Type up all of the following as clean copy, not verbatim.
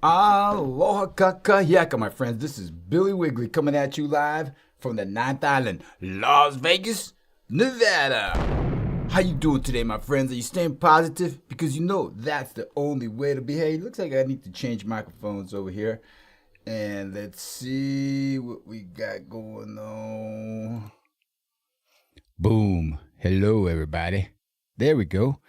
Aloha kakayaka, my friends. This is Billy Wiggly coming at you live from the Ninth Island, Las Vegas, Nevada. How you doing today, my friends? Are you staying positive? Because you know that's the only way to behave. Looks like I need to change microphones over here. And let's see what we got going on. Boom. Hello, everybody. There we go.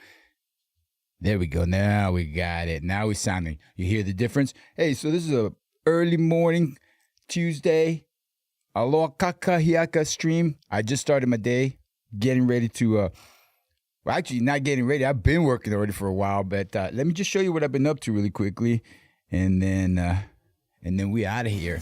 There we go. Now we got it. Now we're sounding. You hear the difference? Hey, so this is a early morning Tuesday Aloha Kakahiaka stream. I just started my day getting ready to, well, actually not getting ready. I've been working already for a while, but let me just show you what I've been up to really quickly. And then we out of here.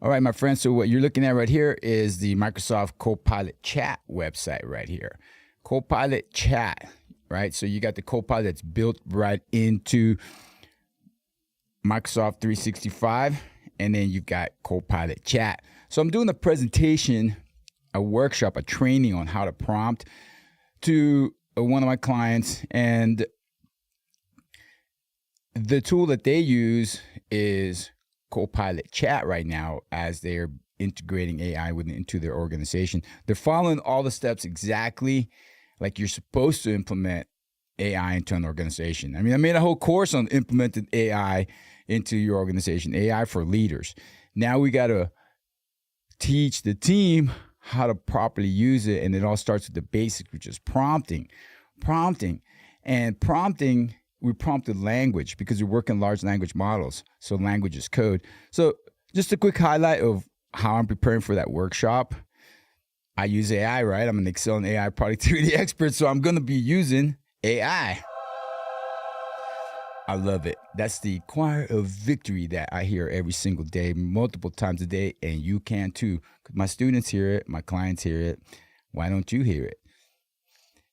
All right, my friends. So what you're looking at right here is the Microsoft Copilot chat website right here. Copilot chat, right? So you got the Copilot that's built right into Microsoft 365, and then you've got Copilot chat. So I'm doing a presentation, a workshop, a training on how to prompt to one of my clients, and the tool that they use is Copilot chat right now as they're integrating AI into their organization. They're following all the steps exactly like you're supposed to implement AI into an organization. I mean, I made a whole course on implementing AI into your organization, AI for leaders. Now we got to teach the team how to properly use it, and it all starts with the basics, which is prompting. And prompting, we prompted language because we work in large language models, so language is code. So just a quick highlight of how I'm preparing for that workshop. I use AI, right? I'm an Excel and AI productivity expert, so I'm going to be using AI. I love it. That's the choir of victory that I hear every single day, multiple times a day, and you can too. My students hear it, my clients hear it. Why don't you hear it?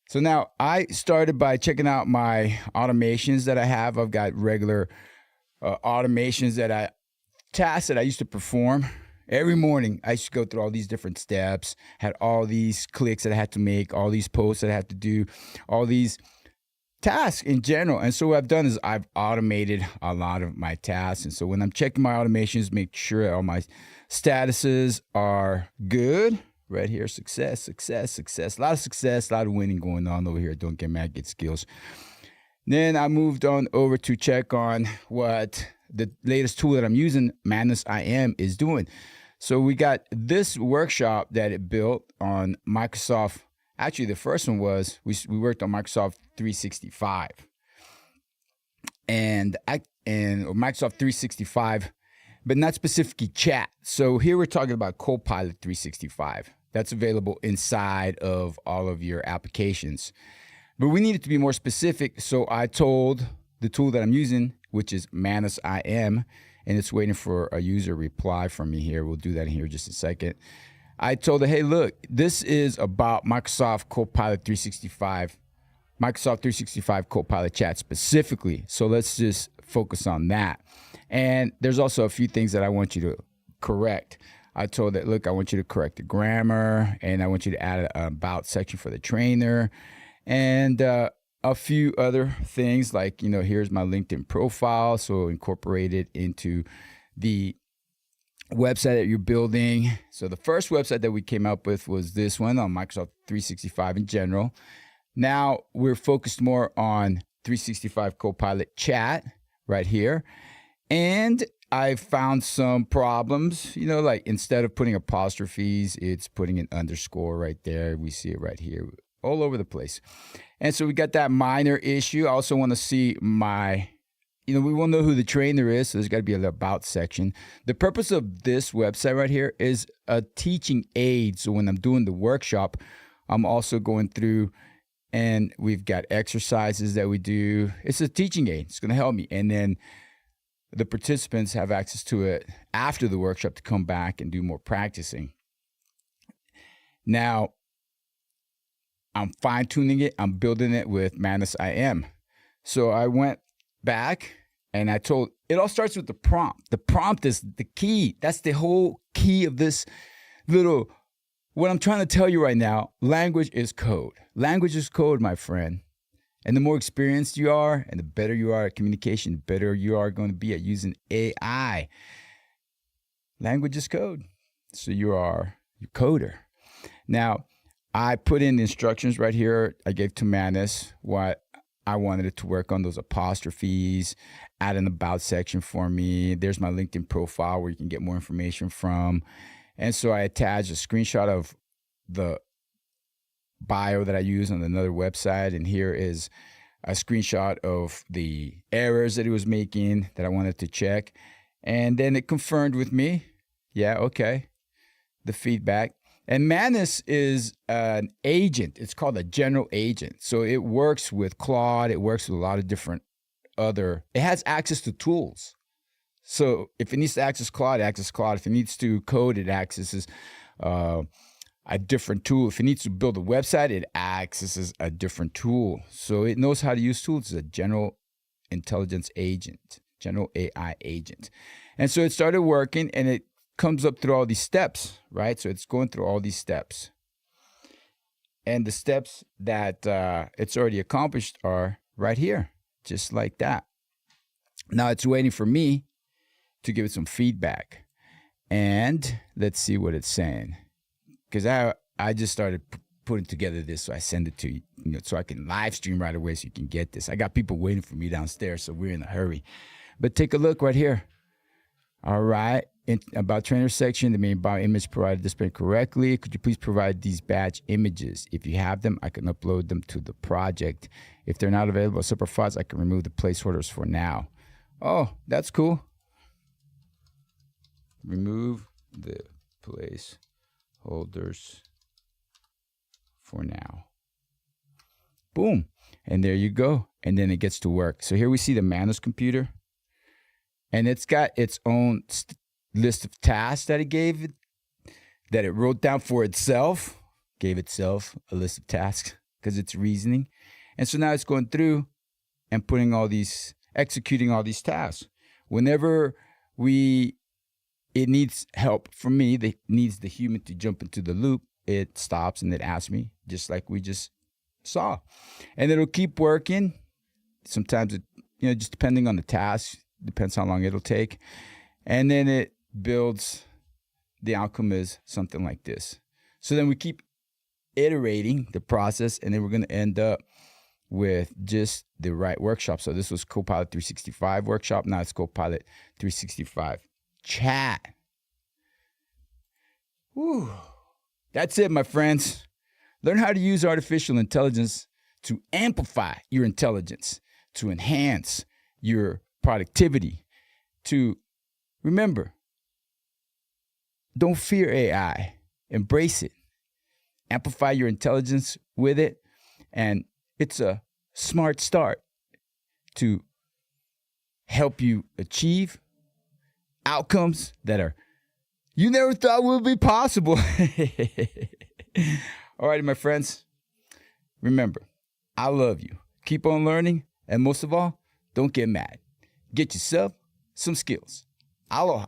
So now I started by checking out my automations that I have. I've got regular automations tasks that I used to perform. Every morning, I used to go through all these different steps, had all these clicks that I had to make, all these posts that I had to do, all these tasks in general. And so what I've done is I've automated a lot of my tasks. And so when I'm checking my automations, make sure all my statuses are good. Right here, success. A lot of success, a lot of winning going on over here. Don't get mad, get skills. Then I moved on over to check on what the latest tool that I'm using, Manus.im, is doing. So we got this workshop that it built on Microsoft. Actually, the first one was, we worked on Microsoft 365. And Microsoft 365, but not specifically chat. So here we're talking about Copilot 365. That's available inside of all of your applications. But we needed to be more specific, so I told the tool that I'm using, which is Manus.im, and it's waiting for a user reply from me here. We'll do that in here in just a second. I told her, hey, look, this is about Microsoft Copilot 365, Microsoft 365 Copilot chat specifically. So let's just focus on that. And there's also a few things that I want you to correct. I told that, look, I want you to correct the grammar, and I want you to add an about section for the trainer, and a few other things like, here's my LinkedIn profile. So incorporate it into the website that you're building. So the first website that we came up with was this one on Microsoft 365 in general. Now we're focused more on 365 Copilot chat right here. And I found some problems, like instead of putting apostrophes, it's putting an underscore right there. We see it right here, all over the place. And so we got that minor issue. I also want to see we will know who the trainer is, so there's got to be an about section. The purpose of this website right here is a teaching aid. So when I'm doing the workshop, I'm also going through, and we've got exercises that we do. It's a teaching aid. It's going to help me. And then the participants have access to it after the workshop to come back and do more practicing. Now, I'm fine-tuning it. I'm building it with Manus.im. So I went back and I told, it all starts with the prompt. The prompt is the key. That's the whole key of this what I'm trying to tell you right now, language is code. Language is code, my friend. And the more experienced you are and the better you are at communication, the better you are going to be at using AI. Language is code. So you are your coder. Now, I put in the instructions right here. I gave to Manus what I wanted it to work on, those apostrophes, add an about section for me. There's my LinkedIn profile where you can get more information from. And so I attached a screenshot of the bio that I use on another website. And here is a screenshot of the errors that it was making that I wanted to check. And then it confirmed with me. Yeah, okay. The feedback. And Manus is an agent. It's called a general agent. So it works with Claude. It works with a lot of different it has access to tools. So if it needs to access Claude, it accesses Claude. If it needs to code, it accesses a different tool. If it needs to build a website, it accesses a different tool. So it knows how to use tools. It's a general intelligence agent, general AI agent. And so it started working, and it comes up through all these steps, right? So it's going through all these steps. And the steps that it's already accomplished are right here, just like that. Now it's waiting for me to give it some feedback. And let's see what it's saying. Because I just started putting together this, so I send it to you, so I can live stream right away so you can get this. I got people waiting for me downstairs, so we're in a hurry. But take a look right here. All right. About trainer section, the main bio image provided displayed correctly. Could you please provide these batch images? If you have them, I can upload them to the project. If they're not available as separate files, I can remove the placeholders for now. Oh, that's cool. Remove the placeholders for now. Boom. And there you go. And then it gets to work. So here we see the Manus computer. And it's got its own list of tasks that it gave it, that it wrote down for itself, gave itself a list of tasks because it's reasoning. And so now it's going through and executing all these tasks. Whenever it needs help from me, it needs the human to jump into the loop, it stops and it asks me, just like we just saw. And it'll keep working. Sometimes it, just depending on the task, depends how long it'll take. And then it builds, the outcome is something like this. So then we keep iterating the process, and then we're going to end up with just the right workshop. So this was Copilot 365 workshop. Now it's Copilot 365 chat. Whew. That's it, my friends. Learn how to use artificial intelligence to amplify your intelligence, to enhance your productivity, to remember, don't fear AI, embrace it, amplify your intelligence with it, and it's a smart start to help you achieve outcomes that you never thought would be possible. All right, my friends, remember, I love you. Keep on learning, and most of all, don't get mad. Get yourself some skills. Aloha.